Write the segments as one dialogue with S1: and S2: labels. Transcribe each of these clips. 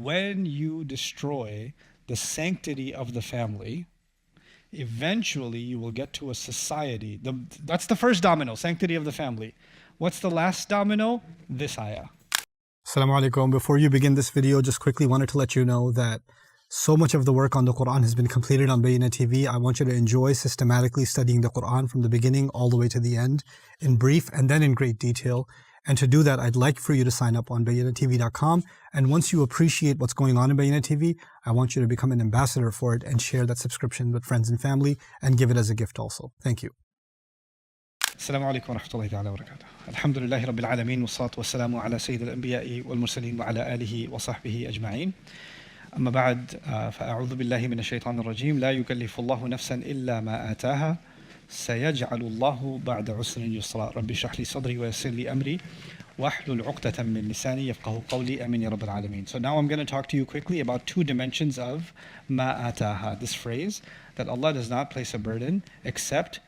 S1: when you destroy the sanctity of the family, eventually you will get to a society. That's the first domino, sanctity of the family. What's the last domino? This ayah.
S2: Assalamu alaikum. Before you begin this video, just quickly wanted to let you know that so much of the work on the Quran has been completed on Bayan TV. I want you to enjoy systematically studying the Quran from the beginning all the way to the end in brief and then in great detail. And to do that, I'd like for you to sign up on bayanatv.com. And once you appreciate what's going on in Bayan TV, I want you to become an ambassador for it and share that subscription with friends and family and give it as a gift also. Thank you.
S1: السلام عليكم ورحمة الله تعالى وبركاته. الحمد لله رب العالمين والصلاة والسلام على سيد الأنبياء والمرسلين وعلى آله وصحبه أجمعين. أما بعد فأعوذ بالله من الشيطان الرجيم. لا يكلف الله نفسا إلا ما آتاها سيجعل الله بعد عسر يسرا. ربي اشرح لي صدري ويسر لي أمري واحلل عقدة من لساني يفقهوا قولي آمين يا رب العالمين. So now I'm going to talk to you quickly about two dimensions of ما آتاها. This phrase that Allah does not place a burden except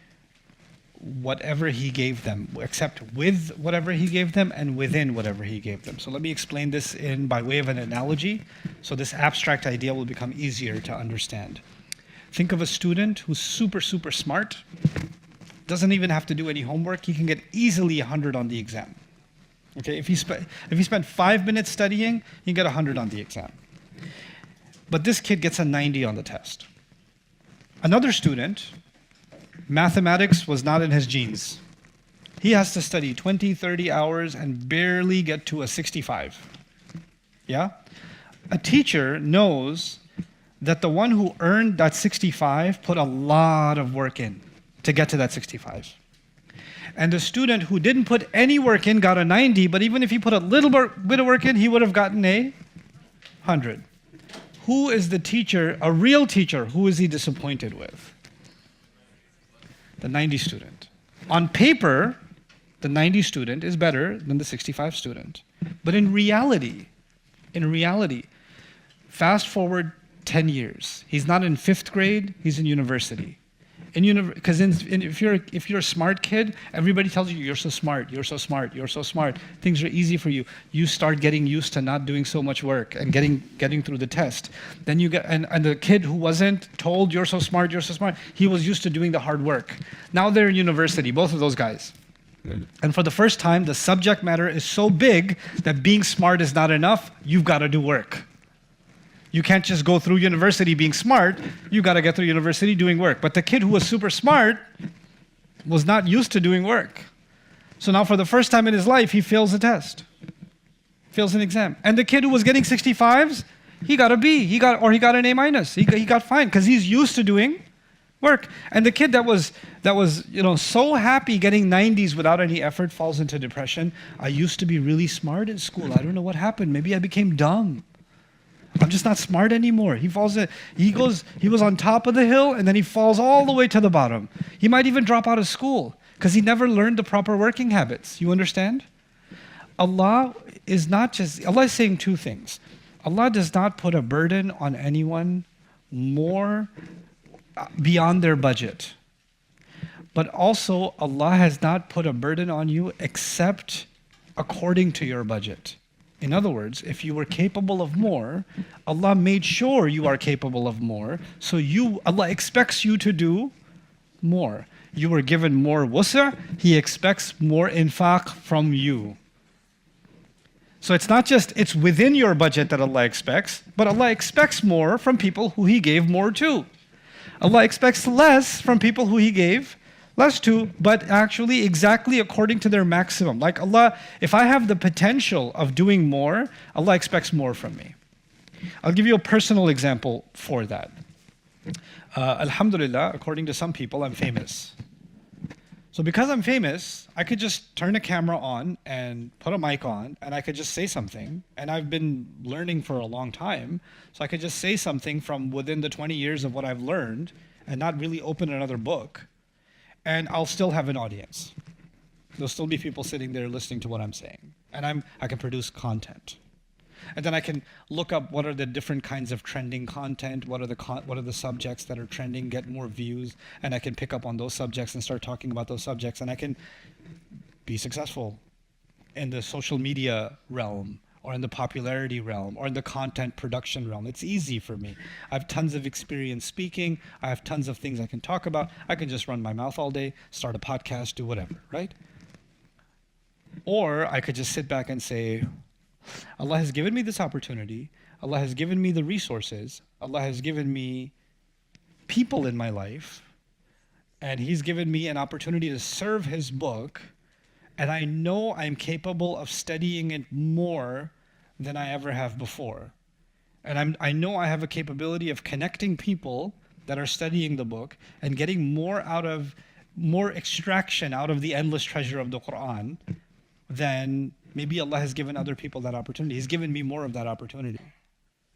S1: whatever He gave them, except with whatever He gave them and within whatever He gave them. So let me explain this by way of an analogy, so this abstract idea will become easier to understand. Think of a student who's super smart, doesn't even have to do any homework. He can get easily 100 on the exam. Okay, if he spent 5 minutes studying, he can get 100 on the exam. But this kid gets a 90 on the test. Another student, mathematics was not in his genes. He has to study 20, 30 hours and barely get to a 65. Yeah? A teacher knows that the one who earned that 65 put a lot of work in to get to that 65. And the student who didn't put any work in got a 90, but even if he put a little bit of work in, he would have gotten a 100. Who is the teacher, a real teacher, who is he disappointed with? The 90 student. On paper, the 90 student is better than the 65 student. But in reality, fast forward 10 years. He's not in 5th grade, he's in university. Because if you're a smart kid, everybody tells you, you're so smart, you're so smart, you're so smart. Things are easy for you. You start getting used to not doing so much work and getting through the test. Then you get, and the kid who wasn't told, you're so smart, he was used to doing the hard work. Now they're in university, both of those guys. And for the first time, the subject matter is so big that being smart is not enough. You've got to do work. You can't just go through university being smart, you got to get through university doing work. But the kid who was super smart was not used to doing work. So now for the first time in his life, he fails a test, fails an exam. And the kid who was getting 65s, he got a B, he got an A minus, he got fine, because he's used to doing work. And the kid that was so happy getting 90s without any effort falls into depression. I used to be really smart in school. I don't know what happened. Maybe I became dumb. I'm just not smart anymore. He was on top of the hill and then he falls all the way to the bottom. He might even drop out of school because he never learned the proper working habits. You understand? Allah is saying two things. Allah does not put a burden on anyone more beyond their budget. But also Allah has not put a burden on you except according to your budget. In other words, if you were capable of more, Allah made sure you are capable of more, so Allah expects you to do more. You were given more wus'a, He expects more infaq from you. So it's not just, it's within your budget that Allah expects, but Allah expects more from people who He gave more to. Allah expects less from people who He gave less to, but actually exactly according to their maximum. Like Allah, if I have the potential of doing more, Allah expects more from me. I'll give you a personal example for that. Alhamdulillah, according to some people, I'm famous. So because I'm famous, I could just turn a camera on and put a mic on and I could just say something. And I've been learning for a long time, so I could just say something from within the 20 years of what I've learned and not really open another book. And I'll still have an audience. There'll still be people sitting there listening to what I'm saying. And I can produce content. And then I can look up what are the different kinds of trending content, what are the subjects that are trending, get more views, and I can pick up on those subjects and start talking about those subjects, and I can be successful in the social media realm or in the popularity realm or in the content production realm. It's easy for me. I have tons of experience speaking. I have tons of things I can talk about. I can just run my mouth all day, start a podcast, do whatever, right? Or I could just sit back and say, Allah has given me this opportunity. Allah has given me the resources. Allah has given me people in my life. And He's given me an opportunity to serve His book. And I know I'm capable of studying it more than I ever have before. And I know I have a capability of connecting people that are studying the book and getting more extraction out of the endless treasure of the Quran than maybe Allah has given other people that opportunity. He's given me more of that opportunity,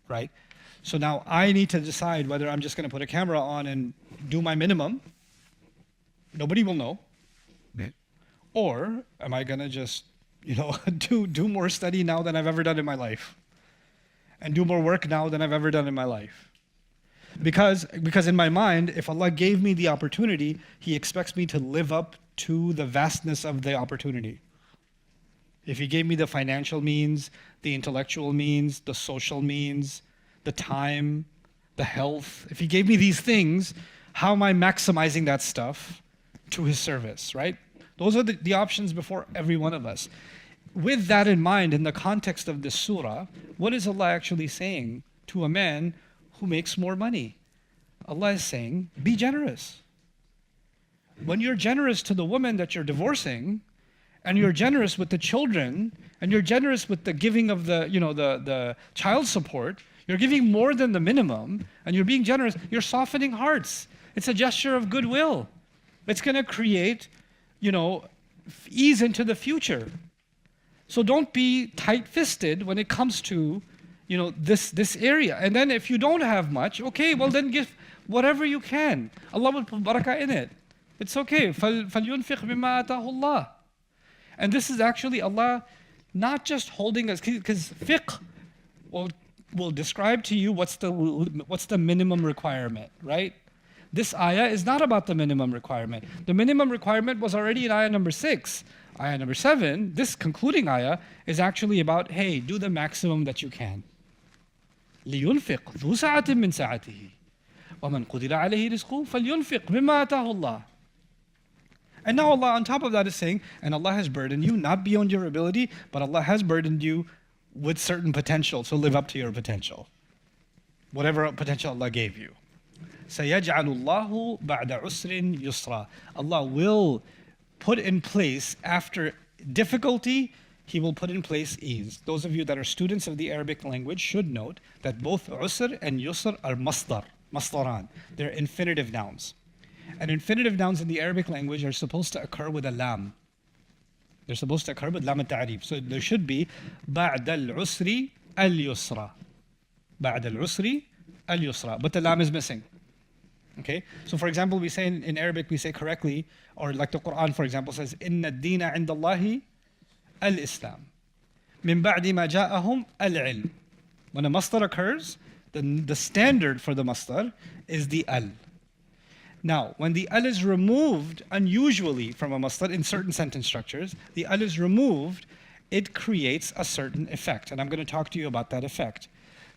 S1: right? So now I need to decide whether I'm just going to put a camera on and do my minimum. Nobody will know. Or am I going to just, do more study now than I've ever done in my life? And do more work now than I've ever done in my life? Because in my mind, if Allah gave me the opportunity, He expects me to live up to the vastness of the opportunity. If He gave me the financial means, the intellectual means, the social means, the time, the health, if He gave me these things, how am I maximizing that stuff to His service, right? Those are the options before every one of us. With that in mind, in the context of this surah, what is Allah actually saying to a man who makes more money? Allah is saying, be generous. When you're generous to the woman that you're divorcing, and you're generous with the children, and you're generous with the giving of the child support, you're giving more than the minimum, and you're being generous, you're softening hearts. It's a gesture of goodwill. It's going to create ease into the future. So don't be tight-fisted when it comes to, this area. And then if you don't have much, okay, well then give whatever you can. Allah will put barakah in it. It's okay. فَلْيُنْفِقْ بِمَا آتَاهُ اللَّهُ. And this is actually Allah not just holding us, because fiqh will describe to you what's the minimum requirement, right? This ayah is not about the minimum requirement. The minimum requirement was already in ayah number 6. Ayah number 7, this concluding ayah, is actually about, hey, do the maximum that you can. لِيُنْفِقْ ذُو سَعَةٍ مِّن سَعَتِهِ وَمَنْ قُدِرَ عَلَيْهِ رِزْقُهُ فَلْيُنْفِقْ مِمَّا آتَاهُ اللَّهُ. And now Allah on top of that is saying, and Allah has burdened you, not beyond your ability, but Allah has burdened you with certain potential, so live up to your potential. Whatever potential Allah gave you. سَيَجْعَلُ اللَّهُ بَعْدَ عُسْرٍ يُسْرًا. Allah will put in place, after difficulty, He will put in place ease. Those of you that are students of the Arabic language should note that both usr and yusr are masdaran. They're infinitive nouns. And infinitive nouns in the Arabic language are supposed to occur with a lam. They're supposed to occur with lam al-ta'rif. So there should be بَعْدَ الْعُسْرِ الْيُسْرَ. بَعْدَ الْعُسْرِ الْيُسْرَ. But the lam is missing. Okay? So for example, we say in Arabic, we say correctly, or like the Quran, for example, says, إِنَّ الدِّينَ عِنْدَ اللَّهِ الْإِسْلَامِ مِنْ بَعْدِ مَا جَاءَهُمْ الْعِلْمِ. When a masdar occurs, the standard for the masdar is the al. Now, when the al is removed unusually from a masdar in certain sentence structures, the al is removed, it creates a certain effect. And I'm going to talk to you about that effect.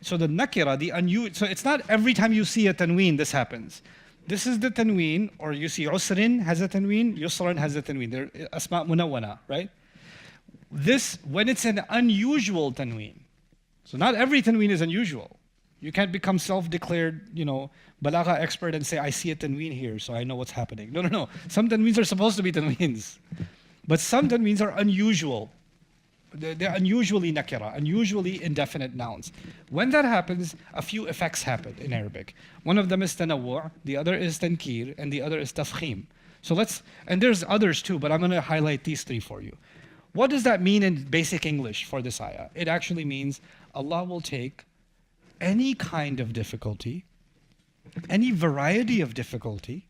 S1: So the nakira, so it's not every time you see a tanween this happens. This is the tanween, or you see usrin has a tanween, yusran has a tanween. They're asma' munawwana, right? This, when it's an unusual tanween. So not every tanween is unusual. You can't become self-declared, balagha expert and say, I see a tanween here, so I know what's happening. No. Some tanweens are supposed to be tanweens. But some tanweens are unusual. They're unusually nakira, unusually indefinite nouns. When that happens, a few effects happen in Arabic. One of them is tanawwu', the other is tankir, and the other is tafkhim. And there's others too, but I'm going to highlight these 3 for you. What does that mean in basic English for this ayah? It actually means Allah will take any kind of difficulty, any variety of difficulty.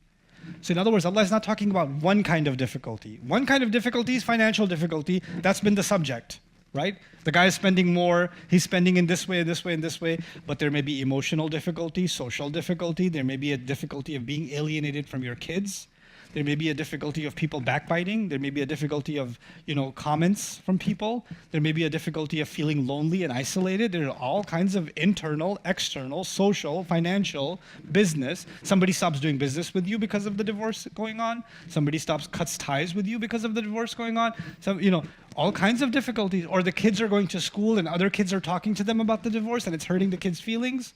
S1: So in other words, Allah is not talking about one kind of difficulty. One kind of difficulty is financial difficulty. That's been the subject, right? The guy is spending more. He's spending in this way, this way, and this way. But there may be emotional difficulty, social difficulty. There may be a difficulty of being alienated from your kids. There may be a difficulty of people backbiting. There may be a difficulty of, comments from people. There may be a difficulty of feeling lonely and isolated. There are all kinds of internal, external, social, financial, business. Somebody stops doing business with you because of the divorce going on. Somebody cuts ties with you because of the divorce going on. All kinds of difficulties. Or the kids are going to school and other kids are talking to them about the divorce and it's hurting the kids' feelings.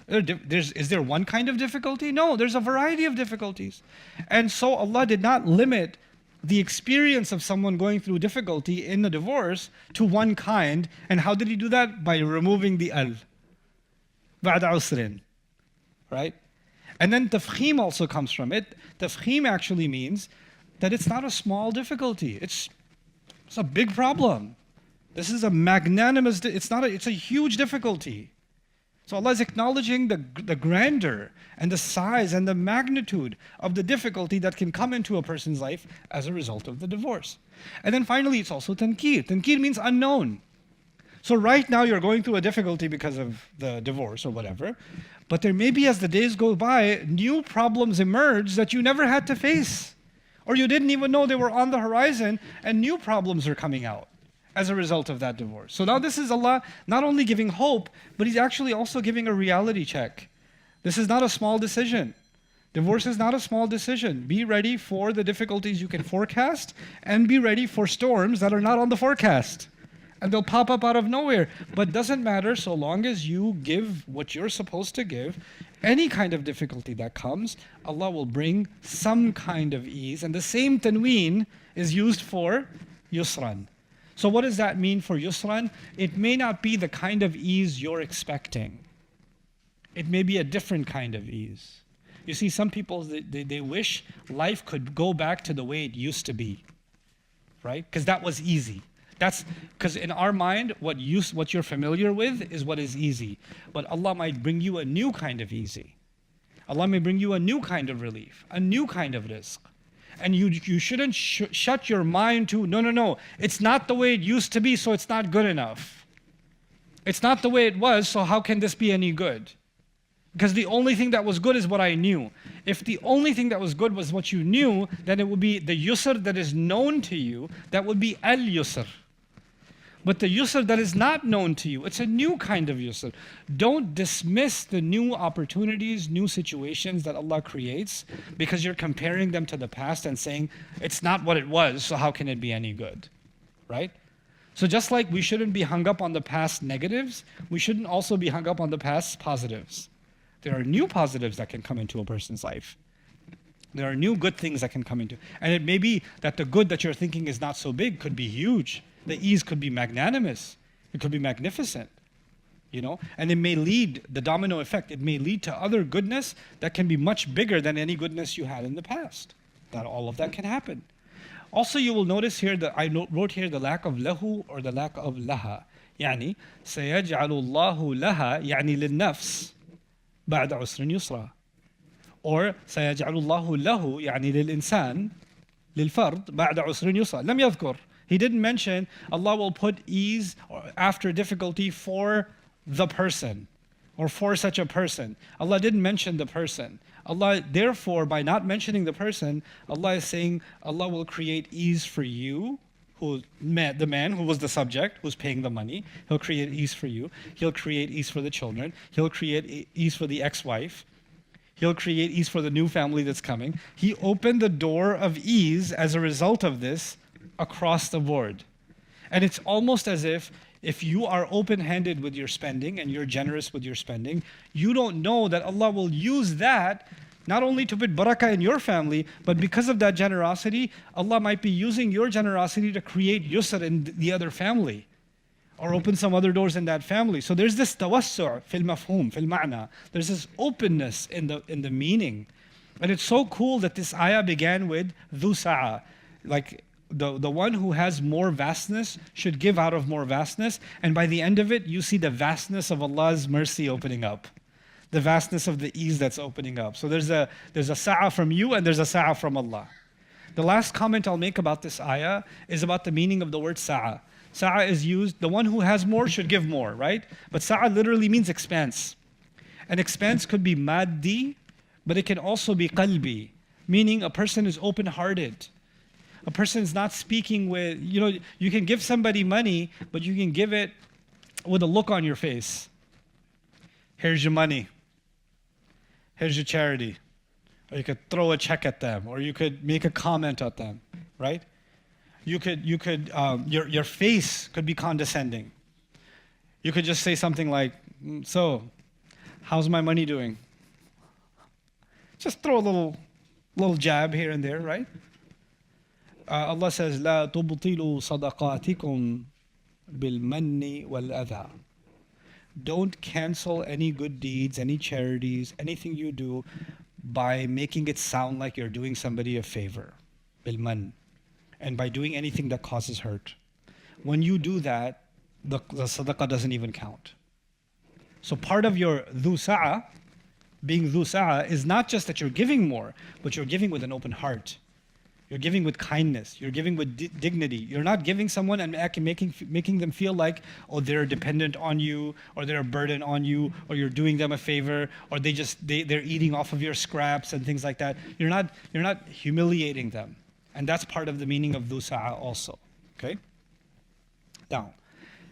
S1: Is there one kind of difficulty? No, there's a variety of difficulties. And so Allah did not limit the experience of someone going through difficulty in the divorce to one kind. And how did He do that? By removing the al. بَعْدَ عُسْرٍ. Right? And then tafkhim also comes from it. Tafkhim actually means that it's not a small difficulty. It's a big problem. This is a magnanimous, it's a huge difficulty. So Allah is acknowledging the grandeur and the size and the magnitude of the difficulty that can come into a person's life as a result of the divorce. And then finally, it's also tankir. Tankir means unknown. So right now you're going through a difficulty because of the divorce or whatever, but there may be, as the days go by, new problems emerge that you never had to face, or you didn't even know they were on the horizon, and new problems are coming out as a result of that divorce. So now this is Allah not only giving hope, but He's actually also giving a reality check. This is not a small decision. Divorce is not a small decision. Be ready for the difficulties you can forecast, and be ready for storms that are not on the forecast. And they'll pop up out of nowhere. But doesn't matter, so long as you give what you're supposed to give. Any kind of difficulty that comes, Allah will bring some kind of ease. And the same tanween is used for yusran. So what does that mean for yusran? It may not be the kind of ease you're expecting. It may be a different kind of ease. You see, some people, they wish life could go back to the way it used to be, right? Because that was easy. That's because in our mind, what you're familiar with is what is easy. But Allah might bring you a new kind of easy. Allah may bring you a new kind of relief, a new kind of rizq. And you shouldn't shut your mind to, no, it's not the way it used to be, so it's not good enough. It's not the way it was, so how can this be any good? Because the only thing that was good is what I knew. If the only thing that was good was what you knew, then it would be the yusr that is known to you, that would be al-yusr. But the yusr that is not known to you, it's a new kind of yusr. Don't dismiss the new opportunities, new situations that Allah creates because you're comparing them to the past and saying, it's not what it was, so how can it be any good? Right? So just like we shouldn't be hung up on the past negatives, we shouldn't also be hung up on the past positives. There are new positives that can come into a person's life. There are new good things that can come into. And it may be that the good that you're thinking is not so big could be huge. The ease could be magnanimous. It could be magnificent, and it may lead, the domino effect, it may lead to other goodness that can be much bigger than any goodness you had in the past. That all of that can happen. Also, you will notice here that I wrote here the lack of lahu or the lack of laha. يعني سيجعل الله لها يعني للنفس بعد عسر يسرا. Or سيجعل الله له يعني للإنسان للفرد بعد عسر يسرا. لم يذكر. He didn't mention Allah will put ease after difficulty for the person or for such a person. Allah didn't mention the person. Allah, therefore, by not mentioning the person, Allah is saying Allah will create ease for you, the man who was the subject, who's paying the money. He'll create ease for you. He'll create ease for the children. He'll create ease for the ex-wife. He'll create ease for the new family that's coming. He opened the door of ease as a result of this across the board. And it's almost as if you are open-handed with your spending and you're generous with your spending, you don't know that Allah will use that not only to put barakah in your family, but because of that generosity, Allah might be using your generosity to create yusr in the other family or open some other doors in that family. So there's this tawassu' fil mafhum, fil ma'na. There's this openness in the meaning. And it's so cool that this ayah began with dhu sa'a, like the one who has more vastness should give out of more vastness, and by the end of it, you see the vastness of Allah's mercy opening up, the vastness of the ease that's opening up. So there's a sa'a from you and there's a sa'a from Allah. The last comment I'll make about this ayah is about the meaning of the word sa'a. Sa'a is used, the one who has more should give more, right? But sa'a literally means expanse. And expanse could be maddi, but it can also be qalbi. Meaning a person is open-hearted. A person is not speaking with, you can give somebody money, but you can give it with a look on your face. Here's your money. Here's your charity. Or you could throw a check at them, or you could make a comment at them, right? Your face could be condescending. You could just say something like, so, how's my money doing? Just throw a little jab here and there, right? Allah says, لا تبطلوا صدقاتكم بالمن والأذى. Don't cancel any good deeds, any charities, anything you do by making it sound like you're doing somebody a favor. Bilman. And by doing anything that causes hurt. When you do that, the sadaqah doesn't even count. So part of your dhu sa'a, being dhu sa'a, is not just that you're giving more, but you're giving with an open heart. You're giving with kindness. You're giving with dignity. You're not giving someone and making them feel like, oh, they're dependent on you, or they're a burden on you, or you're doing them a favor, or they're eating off of your scraps and things like that. You're not humiliating them, and that's part of the meaning of dhu sa'a also. Okay. Now,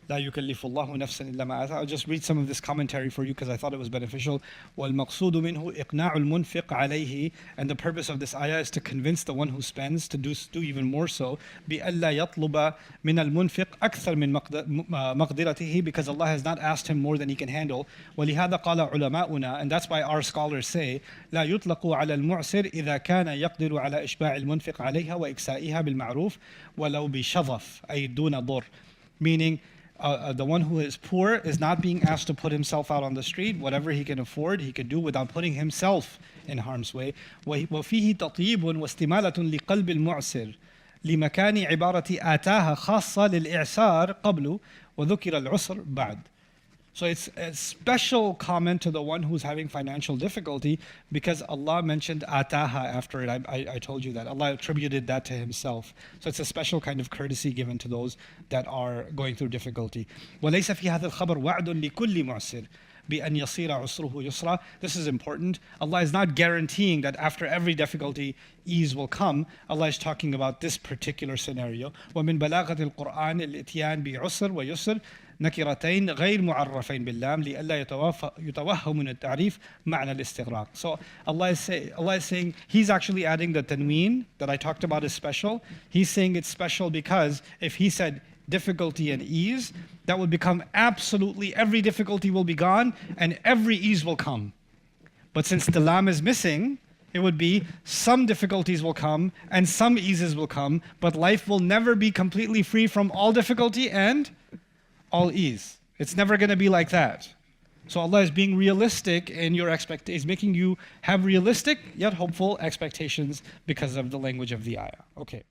S1: لا يكلف الله نفسا إلا ما آتاها. I'll just read some of this commentary for you because I thought it was beneficial. والمقصود منه إقناع المنفق عليه, and the purpose of this ayah is to convince the one who spends to do even more so. بألا يطلب من المنفق أكثر من مقدرته, because Allah has not asked him more than he can handle. ولهذا قال علماؤنا, and that's why our scholars say لا يطلق على المعسر إذا كان يقدر على إشباع المنفق عليها وإكسائها بالمعروف ولو بشظف أي دون ضر. Meaning, the one who is poor is not being asked to put himself out on the street. Whatever he can afford, he can do without putting himself in harm's way. وفيه تطيب واستمالة لقلب المعسر لمكان عبارة آتاها خاصة للإعسار قبل وذكر العسر بعد. So it's a special comment to the one who's having financial difficulty, because Allah mentioned ataha after it. I told you that. Allah attributed that to Himself. So it's a special kind of courtesy given to those that are going through difficulty. وَلَيْسَ فِي هَذَا الْخَبَرْ وَعْدٌ لِكُلِّ مُعْسِرٍ بأن يصير عسره يسرا. This is important. Allah is not guaranteeing that after every difficulty, ease will come. Allah is talking about this particular scenario. ومن بلاغة القرآن الإتيان بعسر ويسر نكرتين غير معرفين باللام لئلا يتوهم من التعريف معنى الاستغراق. So Allah is saying, He's actually adding the tanween that I talked about is special. He's saying it's special because if He said difficulty and ease, that would become absolutely every difficulty will be gone and every ease will come. But since the lam is missing, it would be some difficulties will come and some eases will come, but life will never be completely free from all difficulty and all ease. It's never going to be like that. So Allah is being realistic in your expectations, making you have realistic yet hopeful expectations because of the language of the ayah. Okay.